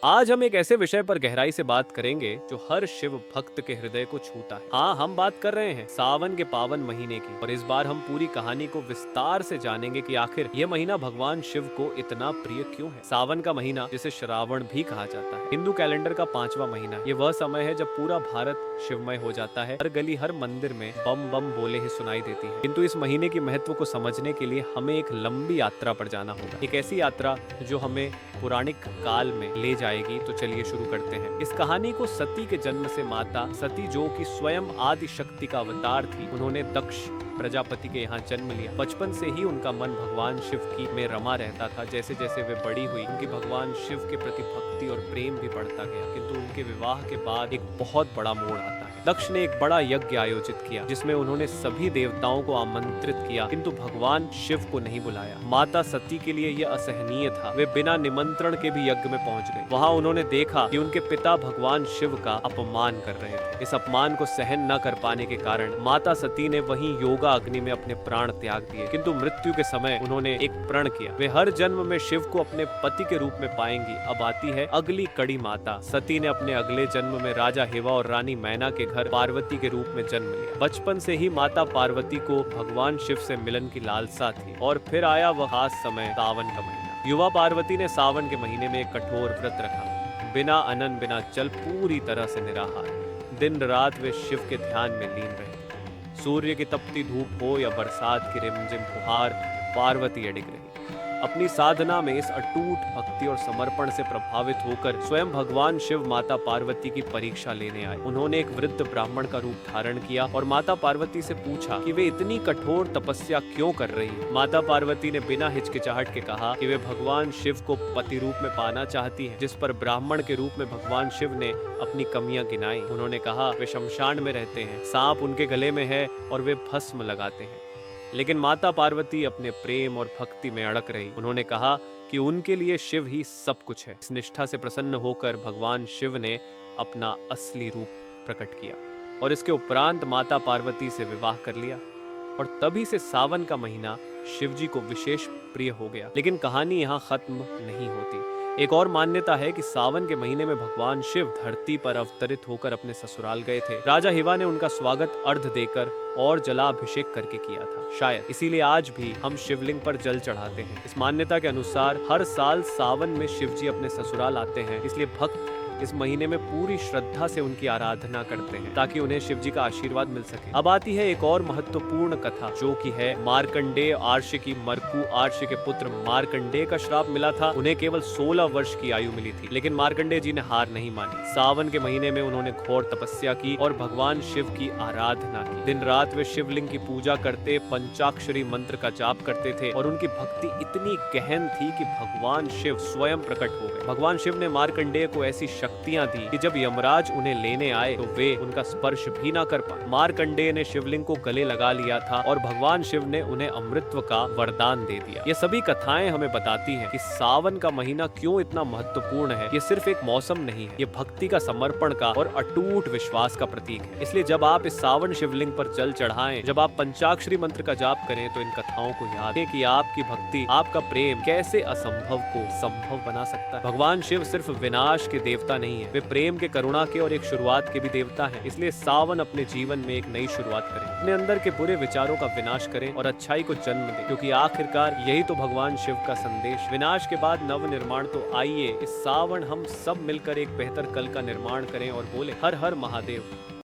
आज हम एक ऐसे विषय पर गहराई से बात करेंगे जो हर शिव भक्त के हृदय को छूता है। हाँ, हम बात कर रहे हैं सावन के पावन महीने की, और इस बार हम पूरी कहानी को विस्तार से जानेंगे कि आखिर यह महीना भगवान शिव को इतना प्रिय क्यों है। सावन का महीना, जिसे श्रावण भी कहा जाता है, हिंदू कैलेंडर का 5वां महीना। ये वह समय है जब पूरा भारत शिवमय हो जाता है। हर गली, हर मंदिर में बम बम बोले ही सुनाई देती है। किंतु इस महीने के महत्व को समझने के लिए हमें एक लंबी यात्रा पर जाना होगा, एक ऐसी यात्रा जो हमें पौराणिक काल में ले जाएगी। तो चलिए शुरू करते हैं इस कहानी को। सती के जन्म से माता सती, जो कि स्वयं आदि शक्ति का अवतार थी, उन्होंने दक्ष प्रजापति के यहाँ जन्म लिया। बचपन से ही उनका मन भगवान शिव की में रमा रहता था। जैसे जैसे वे बड़ी हुई, उनकी भगवान शिव के प्रति भक्ति और प्रेम भी बढ़ता गया। किंतु उनके विवाह के बाद एक बहुत बड़ा मोड़ आता है। दक्ष ने एक बड़ा यज्ञ आयोजित किया, जिसमें उन्होंने सभी देवताओं को आमंत्रित किया, किंतु भगवान शिव को नहीं बुलाया। माता सती के लिए यह असहनीय था। वे बिना निमंत्रण के भी यज्ञ में पहुंच गए। वहां उन्होंने देखा कि उनके पिता भगवान शिव का अपमान कर रहे थे। इस अपमान को सहन न कर पाने के कारण माता सती ने वहीं योगा अग्नि में अपने प्राण त्याग दिए। किंतु मृत्यु के समय उन्होंने एक प्रण किया, वे हर जन्म में शिव को अपने पति के रूप में पाएंगी। अब आती है अगली कड़ी। माता सती ने अपने अगले जन्म में राजा हिवा और रानी मैना के घर पार्वती के रूप में जन्म लिया। बचपन से ही माता पार्वती को भगवान शिव से मिलन की लालसा थी। और फिर आया वह खास समय, सावन का महीना। युवा पार्वती ने सावन के महीने में एक कठोर व्रत रखा। बिना अन्न बिना जल, पूरी तरह से निराहार। दिन रात वे शिव के ध्यान में लीन रहे। सूर्य की तपती धूप हो या बरसात की रिमझिम फुहार, पार्वती अडिग रही। अपनी साधना में इस अटूट भक्ति और समर्पण से प्रभावित होकर स्वयं भगवान शिव माता पार्वती की परीक्षा लेने आए। उन्होंने एक वृद्ध ब्राह्मण का रूप धारण किया और माता पार्वती से पूछा कि वे इतनी कठोर तपस्या क्यों कर रही हैं। माता पार्वती ने बिना हिचकिचाहट के कहा कि वे भगवान शिव को पति रूप में पाना चाहती हैं। जिस पर ब्राह्मण के रूप में भगवान शिव ने अपनी कमियां गिनाई। उन्होंने कहा, वे शमशान में रहते हैं, सांप उनके गले में है और वे भस्म लगाते हैं। लेकिन माता पार्वती अपने प्रेम और भक्ति में अड़क रही। उन्होंने कहा कि उनके लिए शिव ही सब कुछ है। इस निष्ठा से प्रसन्न होकर भगवान शिव ने अपना असली रूप प्रकट किया और इसके उपरांत माता पार्वती से विवाह कर लिया। और तभी से सावन का महीना शिव जी को विशेष प्रिय हो गया। लेकिन कहानी यहाँ खत्म नहीं होती। एक और मान्यता है कि सावन के महीने में भगवान शिव धरती पर अवतरित होकर अपने ससुराल गए थे। राजा हिवा ने उनका स्वागत अर्घ देकर और जलाभिषेक करके किया था। शायद इसीलिए आज भी हम शिवलिंग पर जल चढ़ाते हैं। इस मान्यता के अनुसार हर साल सावन में शिव जी अपने ससुराल आते हैं, इसलिए भक्त इस महीने में पूरी श्रद्धा से उनकी आराधना करते हैं, ताकि उन्हें शिव जी का आशीर्वाद मिल सके। अब आती है एक और महत्वपूर्ण कथा, जो कि है मार्कंडेय आर्ष की। मरकु आर्ष के पुत्र मार्कंडेय का श्राप मिला था। उन्हें केवल 16 वर्ष की आयु मिली थी, लेकिन मार्कंडेय जी ने हार नहीं मानी। सावन के महीने में उन्होंने घोर तपस्या की और भगवान शिव की आराधना की। दिन रात वे शिवलिंग की पूजा करते, पंचाक्षरी मंत्र का जाप करते थे और उनकी भक्ति इतनी गहन थी कि भगवान शिव स्वयं प्रकट हो गए। भगवान शिव ने मार्कंडेय को ऐसी शक्तियां दी कि जब यमराज उन्हें लेने आए तो वे उनका स्पर्श भी ना कर पाए। मार्कंडेय ने शिवलिंग को गले लगा लिया था और भगवान शिव ने उन्हें अमृतत्व का वरदान दे दिया। ये सभी कथाएं हमें बताती हैं कि सावन का महीना क्यों इतना महत्वपूर्ण है। ये सिर्फ एक मौसम नहीं है, ये भक्ति का, समर्पण का और अटूट विश्वास का प्रतीक है। इसलिए जब आप इस सावन शिवलिंग पर जल चढ़ाएं, जब आप पंचाक्षरी मंत्र का जाप करें, तो इन कथाओं को याद रखें कि आपकी भक्ति, आपका प्रेम कैसे असंभव को संभव बना सकता है। भगवान शिव सिर्फ विनाश के देवता नहीं है, वे प्रेम के, करुणा के और एक शुरुआत के भी देवता हैं। इसलिए सावन अपने जीवन में एक नई शुरुआत करें, अपने अंदर के बुरे विचारों का विनाश करें और अच्छाई को जन्म दें, क्योंकि आखिरकार यही तो भगवान शिव का संदेश। विनाश के बाद नव निर्माण। तो आइए इस सावन हम सब मिलकर एक बेहतर कल का निर्माण करें और बोले, हर हर महादेव।